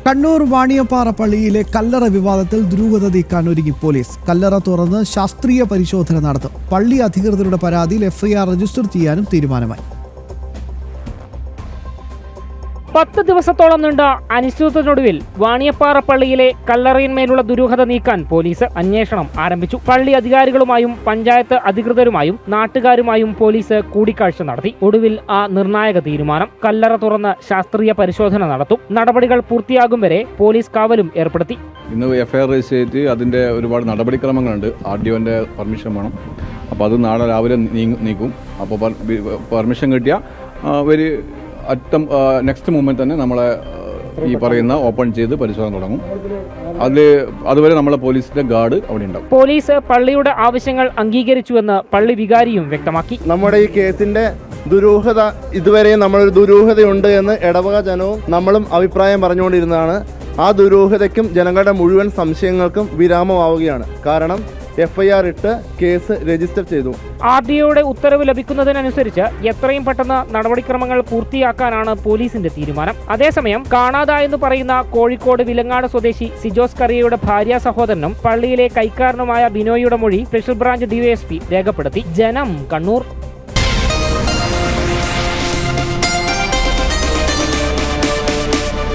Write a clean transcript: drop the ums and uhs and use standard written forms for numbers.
കണ്ണൂർ വാണിയപ്പാറ പള്ളിയിലെ കല്ലറ വിവാദത്തിൽ ദുരൂഹത നീക്കാൻ ഒരുങ്ങി പോലീസ്. കല്ലറ തുറന്ന് ശാസ്ത്രീയ പരിശോധന നടത്തും. പള്ളി അധികൃതരുടെ പരാതിയിൽ എഫ്ഐആർ രജിസ്റ്റർ ചെയ്യാനും തീരുമാനമായി. 10 ദിവസത്തോളം നീണ്ട അനിശ്ചിതത്വത്തിനൊടുവിൽ വാണിയപ്പാറ പള്ളിയിലെ കല്ലറയിന്മേലുള്ള ദുരൂഹത നീക്കാൻ പോലീസ് അന്വേഷണം ആരംഭിച്ചു. പള്ളി അധികാരികളുമായും പഞ്ചായത്ത് അധികൃതരുമായും നാട്ടുകാരുമായും പോലീസ് കൂടിക്കാഴ്ച നടത്തി. ഒടുവിൽ ആ നിർണായക തീരുമാനം: കല്ലറ തുറന്ന് ശാസ്ത്രീയ പരിശോധന നടത്തും. നടപടികൾ പൂർത്തിയാകും വരെ പോലീസ് കാവലും ഏർപ്പെടുത്തി. ഇന്ന് എഫ്ഐആർ രജിസ്റ്റർ ചെയ്ത് അതിൻ്റെ ഒരുപാട് നടപടിക്രമങ്ങളുണ്ട്. RDOൻ്റെ പെർമിഷൻ വേണം. അപ്പോൾ അത് നാളെ രാവിലെ നീക്കും. അപ്പോൾ പെർമിഷൻ കിട്ടിയ നെക്സ്റ്റ് മൂമെന്റ് തന്നെ നമ്മളെ ഈ പറയുന്ന ഓപ്പൺ ചെയ്ത് പരിശോധന തുടങ്ങും. അതുവരെ നമ്മളെ പോലീസിന്റെ ഗാർഡ് അവിടെ ഉണ്ടാവും. പോലീസ് പള്ളിയുടെ ആവശ്യങ്ങൾ അംഗീകരിച്ചുവെന്ന് പള്ളി വികാരിയും വ്യക്തമാക്കി. നമ്മുടെ ഈ കേസിന്റെ ദുരൂഹത ഇതുവരെ നമ്മളൊരു ദുരൂഹതയുണ്ട് എന്ന് ഇടവക ജനവും നമ്മളും അഭിപ്രായം പറഞ്ഞുകൊണ്ടിരുന്നതാണ്. ആ ദുരൂഹതയ്ക്കും ജനങ്ങളുടെ മുഴുവൻ സംശയങ്ങൾക്കും വിരാമമാവുകയാണ്. കാരണം എഫ്ഐആർ ഇട്ട് കേസ് രജിസ്റ്റർ ചെയ്തു. RDOയുടെ ഉത്തരവ് ലഭിക്കുന്നതിനനുസരിച്ച് എത്രയും പെട്ടെന്ന് നടപടിക്രമങ്ങൾ പൂർത്തിയാക്കാനാണ് പോലീസിന്റെ തീരുമാനം. അതേസമയം കാണാതായെന്ന് പറയുന്ന കോഴിക്കോട് വിലങ്ങാട് സ്വദേശി സിജോസ് കറിയയുടെ ഭാര്യ സഹോദരനും പള്ളിയിലെ കൈക്കാരനുമായ ബിനോയിയുടെ മൊഴി സ്പെഷ്യൽ ബ്രാഞ്ച് DYSP രേഖപ്പെടുത്തി. ജനം, കണ്ണൂർ.